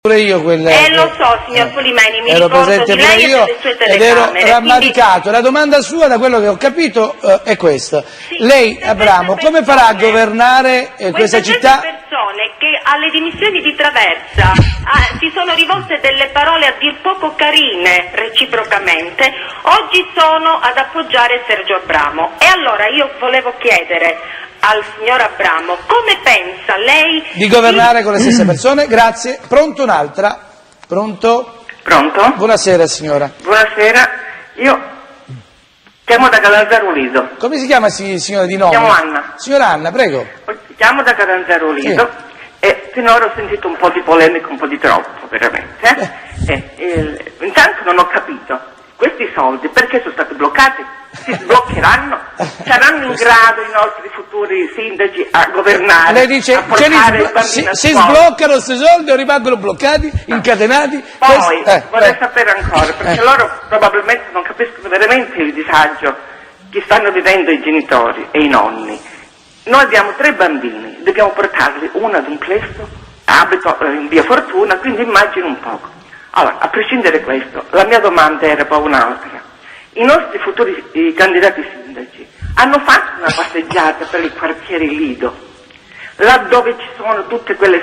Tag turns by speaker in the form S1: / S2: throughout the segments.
S1: io
S2: lo so, signor Polimeni, mi
S1: ero
S2: ricordo
S1: presente
S2: di
S1: pure
S2: lei
S1: io
S2: e delle sue
S1: ed ero
S2: telecamere.
S1: rammaricato. Quindi... La domanda sua, da quello che ho capito, è questa.
S2: Sì,
S1: lei, Abramo, come farà a governare questa città?
S2: Queste persone che alle dimissioni di Traversa si sono rivolte delle parole a dir poco carine reciprocamente, oggi sono ad appoggiare Sergio Abramo. E allora io volevo chiedere al signor Abramo come pensa lei
S1: di governare con le stesse persone? Grazie. Pronto un'altra? Pronto?
S3: Pronto?
S1: Buonasera signora.
S3: Buonasera, io chiamo da Catanzaro Lido.
S1: Come si chiama signora di nome?
S3: Chiamo Anna.
S1: Signora Anna, prego.
S3: Chiamo da Catanzaro Lido e finora ho sentito un po' di polemica, un po' di troppo, veramente. Intanto non ho capito, questi soldi perché sono stati bloccati? Si sbloccheranno? Saranno in grado i nostri futuri sindaci a governare?
S1: Lei dice,
S3: a
S1: si sbloccano questi soldi o rimangono bloccati, incatenati?
S3: Poi vorrei sapere ancora, perché loro probabilmente non capiscono veramente il disagio che stanno vivendo i genitori e i nonni. Noi abbiamo 3 bambini, dobbiamo portarli uno ad un plesso, abito in via Fortuna, quindi immagino un poco. Allora, a prescindere da questo, la mia domanda era poi un'altra. I nostri futuri candidati sindaci hanno fatto una passeggiata per il quartiere Lido, là dove ci sono tutte quelle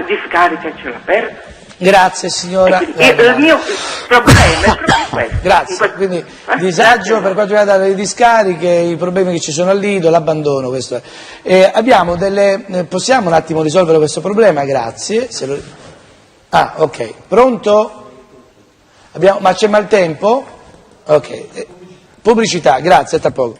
S3: discariche a cielo aperto?
S1: Grazie signora.
S3: Il mio problema è proprio questo.
S1: Grazie, quindi disagio per quanto riguarda le discariche, i problemi che ci sono al Lido, l'abbandono, questo è. Possiamo un attimo risolvere questo problema? Grazie. Ah, ok. Pronto? Ma c'è maltempo? Ok, pubblicità, grazie, a tra poco.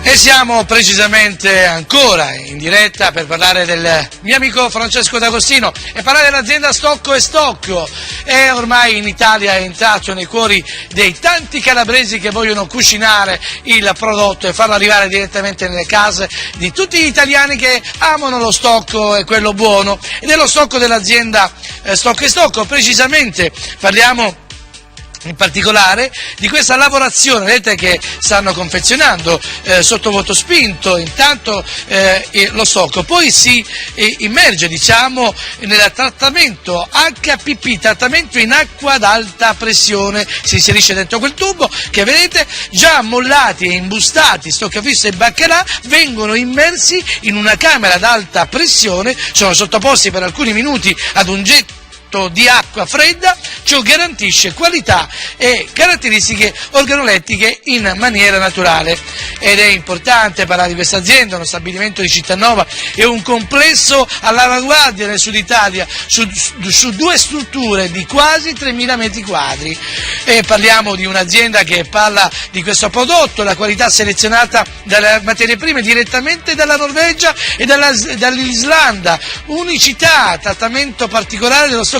S1: E siamo precisamente ancora in diretta per parlare del mio amico Francesco D'Agostino e parlare dell'azienda Stocco e Stocco. E ormai in Italia è entrato nei cuori dei tanti calabresi che vogliono cucinare il prodotto e farlo arrivare direttamente nelle case di tutti gli italiani che amano lo stocco e quello buono. Ed è lo stocco dell'azienda Stocco e Stocco, precisamente parliamo in particolare di questa lavorazione, vedete che stanno confezionando sotto voto spinto intanto lo stocco, poi si immerge nel trattamento HPP, trattamento in acqua ad alta pressione, si inserisce dentro quel tubo che vedete già ammollati e imbustati stoccafisso e baccalà vengono immersi in una camera ad alta pressione, sono sottoposti per alcuni minuti ad un getto di acqua fredda, ciò garantisce qualità e caratteristiche organolettiche in maniera naturale. Ed è importante parlare di questa azienda, uno stabilimento di Cittanova e un complesso all'avanguardia nel sud Italia su 2 strutture di quasi 3.000 metri quadri. E parliamo di un'azienda che parla di questo prodotto, la qualità selezionata dalle materie prime direttamente dalla Norvegia e dall'Islanda, unicità, trattamento particolare dello stoccafisso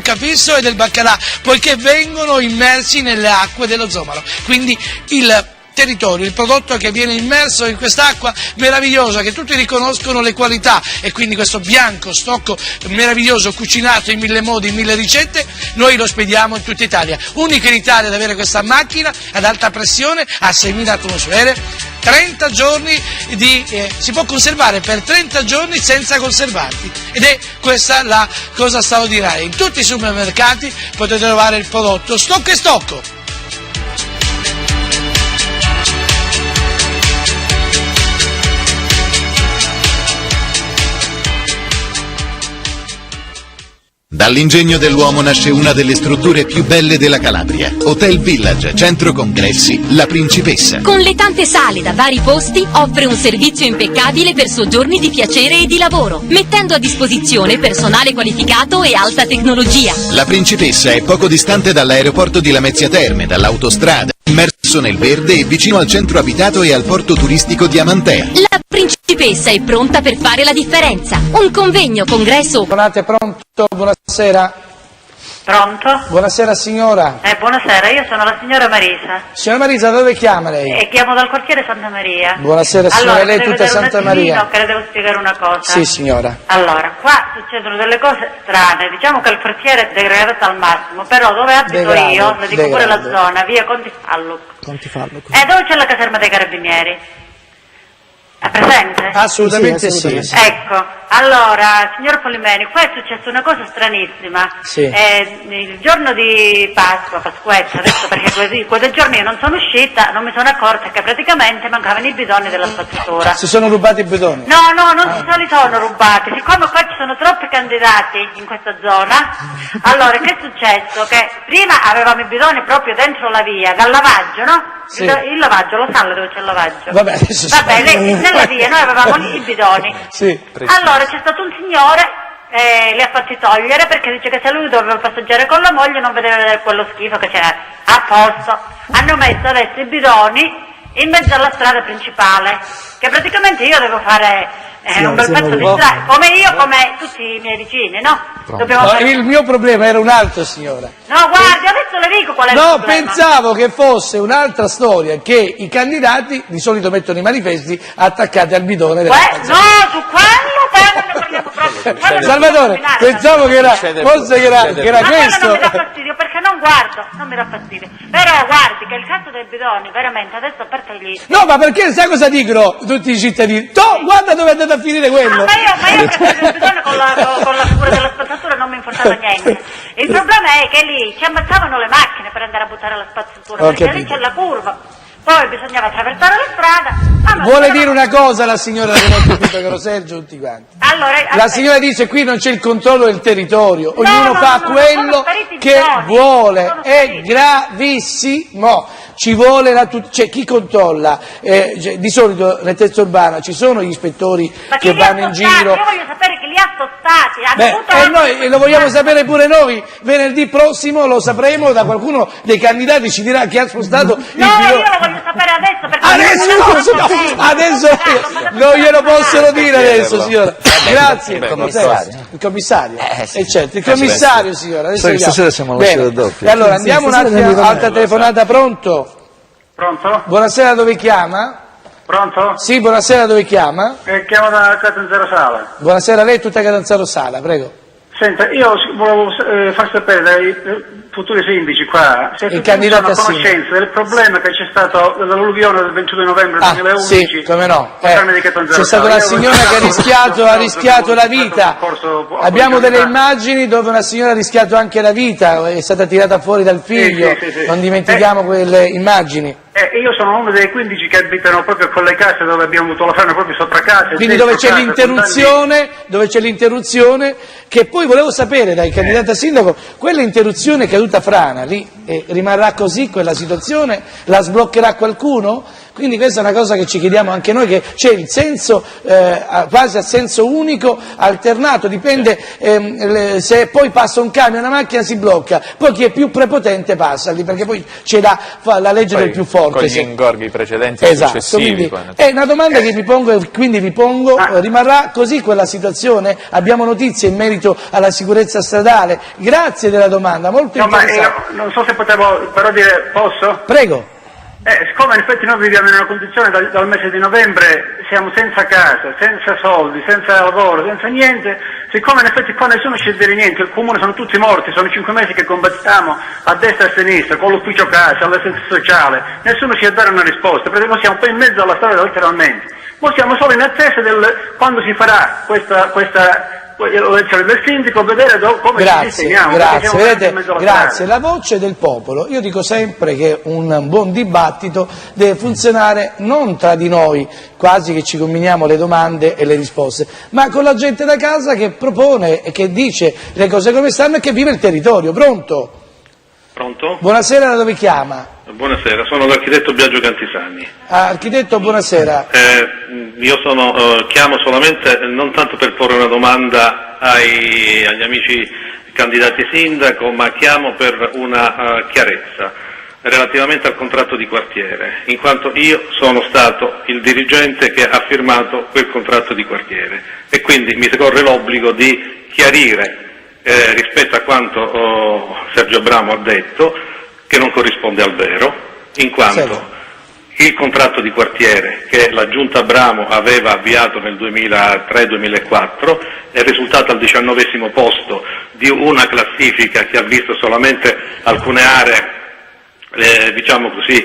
S1: e del baccalà, poiché vengono immersi nelle acque dello Zomaro. Quindi il territorio, il prodotto che viene immerso in quest'acqua meravigliosa, che tutti riconoscono le qualità, e quindi questo bianco stocco meraviglioso cucinato in 1000 modi, in 1000 ricette, noi lo spediamo in tutta Italia. Unico in Italia ad avere questa macchina ad alta pressione a 6.000 atmosfere, 30 giorni si può conservare per 30 giorni senza conservanti, ed è questa la cosa straordinaria. In tutti i supermercati potete trovare il prodotto Stocco e Stocco.
S4: Dall'ingegno dell'uomo nasce una delle strutture più belle della Calabria. Hotel Village, centro congressi, La Principessa.
S5: Con le tante sale da vari posti, offre un servizio impeccabile per soggiorni di piacere e di lavoro, mettendo a disposizione personale qualificato e alta tecnologia.
S4: La Principessa è poco distante dall'aeroporto di Lamezia Terme, dall'autostrada, immerso nel verde e vicino al centro abitato e al porto turistico di Amantea.
S5: La Principessa è pronta per fare la differenza. Un convegno, congresso.
S1: Pronto, buonasera.
S6: Pronto?
S1: Buonasera signora.
S6: Buonasera, io sono la signora Marisa.
S1: Signora Marisa, da dove chiama lei?
S6: Chiamo dal quartiere Santa Maria.
S1: Buonasera signora,
S6: allora,
S1: lei è tutta Santa Maria.
S6: Che le devo spiegare una cosa.
S1: Sì signora.
S6: Allora, qua succedono delle cose strane, diciamo che il quartiere è degradato al massimo, però dove abito io, le dico pure la zona, via Conti Falluc. Dove c'è la caserma dei carabinieri? È presente?
S1: Assolutamente sì.
S6: Ecco, allora, signor Polimeni, qua è successa una cosa stranissima.
S1: Sì.
S6: Il giorno di Pasquetta, adesso perché quei giorni io non sono uscita, non mi sono accorta che praticamente mancavano i bidoni della spazzatura.
S1: Si sono rubati i bidoni?
S6: No, non se li sono rubati, siccome qua ci sono troppi candidati in questa zona, allora che è successo? Che prima avevamo i bidoni proprio dentro la via, dal lavaggio, no?
S1: Sì.
S6: Il lavaggio, lo sa dove c'è il lavaggio?
S1: Vabbè, adesso
S6: nella via noi avevamo i bidoni.
S1: Sì.
S6: Allora c'è stato un signore, li ha fatti togliere perché dice che se lui doveva passeggiare con la moglie non vedeva vedere quello schifo che c'era. A posto. Hanno messo adesso i bidoni in mezzo alla strada principale, che praticamente io devo fare un bel pezzo di strada, come io, come tutti i miei vicini, no? Dobbiamo fare...
S1: Il mio problema era un altro signora.
S6: No, guardi, adesso le dico qual è il
S1: No,
S6: problema.
S1: pensavo che fosse un'altra storia, che i candidati di solito mettono i manifesti attaccati al bidone della
S6: No, su quello ne parliamo proprio.
S1: Salvatore, pensavo che era, forse che era questo.
S6: Non mi dà fastidio, perché non guardo, non mi dà fastidio. Però guardi che il caso dei bidoni, veramente, adesso a parte gli...
S1: No, ma perché sai cosa dicono tutti i cittadini? Guarda dove è andato a finire quello.
S6: Ma io preferisco il bidone con la figura della spazzatura, non mi importava niente. Il problema è che lì ci ammazzavano le macchine per andare a buttare la spazzatura, perché lì c'è la curva. Poi bisognava attraversare la strada.
S1: Vuole dire una cosa la signora del Montepito, Sergio, tutti quanti.
S6: Allora,
S1: la signora dice qui non c'è il controllo del territorio, ognuno fa quello che vuole, è gravissimo. Ci vuole cioè chi controlla? Di solito nel testo urbano ci sono gli ispettori che vanno in giro.
S6: Io voglio sapere chi li ha spostati.
S1: E noi lo vogliamo sapere pure noi. Venerdì prossimo lo sapremo da qualcuno dei candidati, ci dirà chi ha spostato il bidone.
S6: Io lo voglio sapere adesso perché
S1: adesso non glielo possono dire adesso, signora. Grazie. Il commissario. Certo, il commissario, signora. Adesso
S7: stasera siamo alla sera doppia.
S1: E allora andiamo un attimo, altra telefonata, pronto?
S8: Pronto?
S1: Buonasera, dove chiama?
S8: Pronto?
S1: Sì, buonasera, dove chiama?
S8: Chiamo da Catanzaro Sala.
S1: Buonasera, lei è tutta Catanzaro Sala, prego.
S8: Senta, io volevo far sapere dai futuri sindaci qua se
S1: il candidato
S8: sono a conoscenza del problema che c'è stato dall'alluvione del 22 novembre 2011.
S1: Sì, come no.
S8: C'è
S1: stata una signora che ha rischiato la vita. Abbiamo delle immagini dove una signora ha rischiato anche la vita, è stata tirata fuori dal figlio. Sì. Non dimentichiamo quelle immagini.
S8: Io sono uno dei 15 che abitano proprio con le case dove abbiamo avuto la frana proprio sopra casa.
S1: Quindi dove c'è l'interruzione, che poi volevo sapere dai candidati a sindaco, quella interruzione caduta frana, lì rimarrà così quella situazione? La sbloccherà qualcuno? Quindi questa è una cosa che ci chiediamo anche noi, che c'è il senso quasi a senso unico alternato, dipende se poi passa un camion, una macchina si blocca, poi chi è più prepotente passa lì, perché poi c'è la legge del più forte.
S7: Con gli ingorghi precedenti e successivi.
S1: Quindi, è una domanda che mi pongo e quindi vi pongo, rimarrà così quella situazione? Abbiamo notizie in merito alla sicurezza stradale? Grazie della domanda, molto interessante.
S8: Ma io non so se potevo però dire, posso?
S1: Prego.
S8: Siccome in effetti noi viviamo in una condizione dal mese di novembre, siamo senza casa, senza soldi, senza lavoro, senza niente, siccome in effetti qua nessuno ci deve dire niente, il comune sono tutti morti, sono 5 mesi che combattiamo a destra e a sinistra, con l'ufficio casa, l'assistenza sociale, nessuno ci dà una risposta, perché noi siamo poi in mezzo alla strada letteralmente. Noi siamo solo in attesa quando si farà questa l'elezione del sindaco, vedere come ci sistemiamo.
S1: Grazie, la voce del popolo. Io dico sempre che un buon dibattito deve funzionare non tra di noi, quasi che ci combiniamo le domande e le risposte, ma con la gente da casa che propone e che dice le cose come stanno e che vive il territorio. Pronto?
S9: Pronto?
S1: Buonasera, da dove chiama?
S9: Buonasera, sono l'architetto Biagio Cantisani.
S1: Architetto, buonasera.
S9: Io chiamo solamente non tanto per porre una domanda agli amici candidati sindaco, ma chiamo per una chiarezza relativamente al contratto di quartiere, in quanto io sono stato il dirigente che ha firmato quel contratto di quartiere e quindi mi corre l'obbligo di chiarire rispetto a quanto Sergio Abramo ha detto, che non corrisponde al vero, in quanto il contratto di quartiere che la Giunta Abramo aveva avviato nel 2003-2004 è risultato al 19° posto di una classifica che ha visto solamente alcune aree, diciamo così,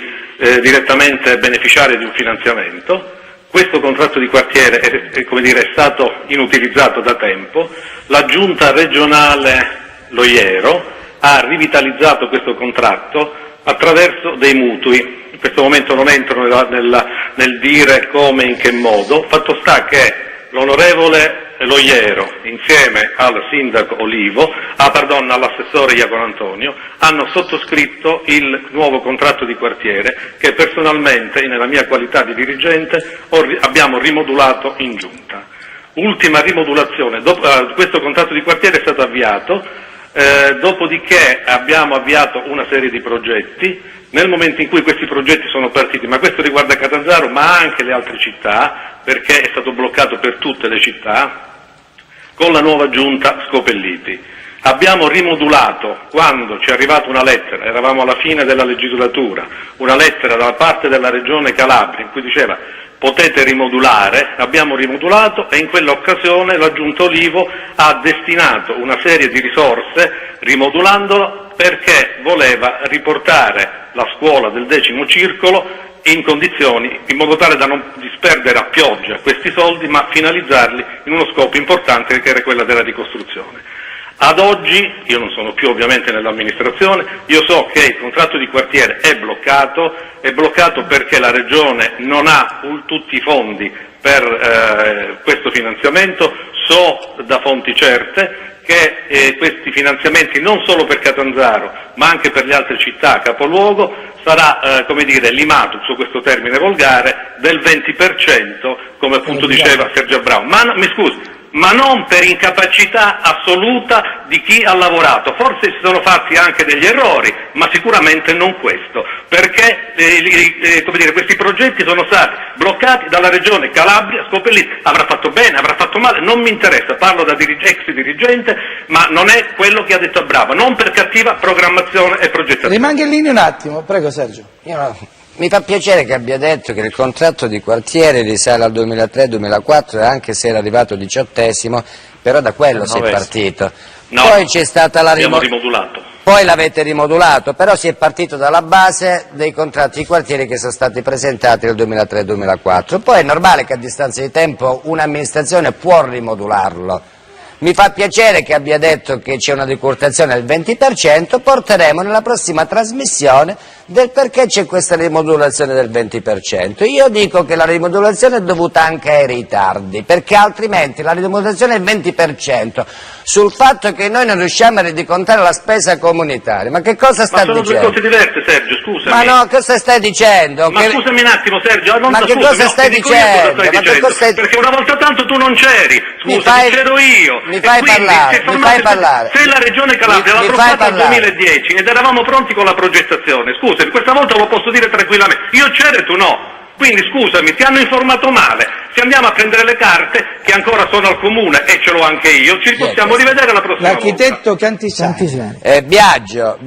S9: direttamente beneficiarie di un finanziamento. Questo contratto di quartiere è stato inutilizzato da tempo. La Giunta regionale Loiero ha rivitalizzato questo contratto attraverso dei mutui. In questo momento non entro nel dire come e in che modo, fatto sta che l'onorevole Loiero, insieme al sindaco Olivo, all'assessore Iacono Antonio, hanno sottoscritto il nuovo contratto di quartiere che personalmente, nella mia qualità di dirigente, abbiamo rimodulato in giunta. Ultima rimodulazione, questo contratto di quartiere è stato avviato, dopodiché abbiamo avviato una serie di progetti. Nel momento in cui questi progetti sono partiti, ma questo riguarda Catanzaro ma anche le altre città, perché è stato bloccato per tutte le città, con la nuova giunta Scopelliti. Abbiamo rimodulato, quando ci è arrivata una lettera, eravamo alla fine della legislatura, una lettera da parte della Regione Calabria in cui diceva potete rimodulare, abbiamo rimodulato e in quell'occasione la Giunta Olivo ha destinato una serie di risorse rimodulandolo perché voleva riportare la scuola del 10° circolo in condizioni, in modo tale da non disperdere a pioggia questi soldi, ma finalizzarli in uno scopo importante che era quella della ricostruzione. Ad oggi, io non sono più ovviamente nell'amministrazione, io so che il contratto di quartiere è bloccato perché la Regione non ha tutti i fondi per questo finanziamento, so da fonti certe che questi finanziamenti non solo per Catanzaro ma anche per le altre città capoluogo sarà limato su questo termine volgare del 20%, come appunto diceva Sergio Abramo. Ma non per incapacità assoluta di chi ha lavorato, forse si sono fatti anche degli errori, ma sicuramente non questo, perché questi progetti sono stati bloccati dalla Regione Calabria. Scopelliti avrà fatto bene, avrà fatto male, non mi interessa, parlo da ex dirigente, ma non è quello che ha detto Abramo, non per cattiva programmazione e progettazione.
S1: Rimanga in linea un attimo, prego Sergio.
S10: Mi fa piacere che abbia detto che il contratto di quartiere risale al 2003-2004 e anche se era arrivato 18°, però da quello si è partito.
S9: No,
S10: poi c'è stata la
S9: rimodulato.
S10: Poi l'avete rimodulato, però si è partito dalla base dei contratti di quartiere che sono stati presentati nel 2003-2004. Poi è normale che a distanza di tempo un'amministrazione può rimodularlo. Mi fa piacere che abbia detto che c'è una decurtazione del 20%, porteremo nella prossima trasmissione del perché c'è questa rimodulazione del 20%. Io dico che la rimodulazione è dovuta anche ai ritardi, perché altrimenti la rimodulazione è il 20% sul fatto che noi non riusciamo a rendicontare la spesa comunitaria. Ma che cosa sta dicendo?
S9: Ma sono due cose diverse, Sergio, scusami.
S10: Ma no, cosa stai dicendo?
S9: Ma scusami un attimo, Sergio,
S10: ma che cosa stai dicendo?
S9: Perché una volta tanto tu non c'eri, scusami, c'ero io.
S10: Mi fai parlare.
S9: Se la Regione Calabria l'ha approvata nel 2010 ed eravamo pronti con la progettazione, scusami, questa volta lo posso dire tranquillamente, io c'ero e tu no. Quindi scusami, ti hanno informato male. Se andiamo a prendere le carte, che ancora sono al comune e ce l'ho anche io, ci possiamo rivedere la prossima
S1: L'architetto Cantisani.
S10: Biagio,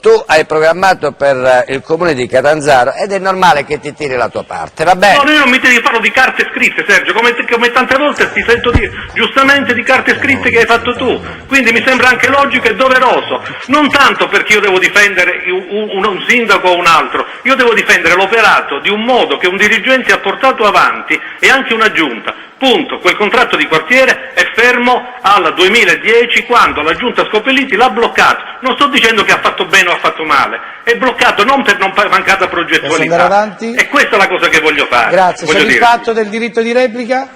S10: tu hai programmato per il comune di Catanzaro ed è normale che ti tiri la tua parte, va bene?
S9: No, io non mi parlo di carte scritte, Sergio, come tante volte ti sento dire giustamente di carte scritte che hai fatto tu, quindi mi sembra anche logico e doveroso, non tanto perché io devo difendere un sindaco o un altro, io devo difendere l'operato di un modo che un dirigente ha portato avanti e anche una giunta. Punto. Quel contratto di quartiere è fermo al 2010 quando la giunta Scopelliti l'ha bloccato. Non sto dicendo che ha fatto bene o ha fatto male, è bloccato non per mancata progettualità. E questa è la cosa che voglio fare.
S1: Grazie, soddisfatto del diritto di replica?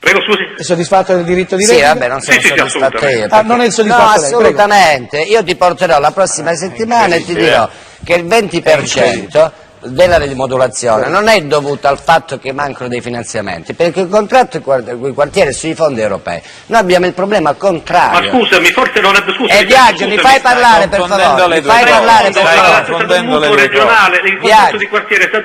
S9: Prego, scusi.
S1: È soddisfatto del diritto di replica?
S10: Sì, vabbè, non sono soddisfatto io.
S1: Non è soddisfatto
S10: no,
S1: lei,
S10: assolutamente. Prego. Io ti porterò la prossima settimana e ti dirò che il 20% della rimodulazione non è dovuta al fatto che mancano dei finanziamenti, perché il contratto di quartiere è sui fondi europei. Noi abbiamo il problema contrario.
S9: Ma scusami, forse non è... Scusami,
S10: Biagio, mi fai parlare per favore? Mi fai parlare per favore?
S9: Il contratto di quartiere è stato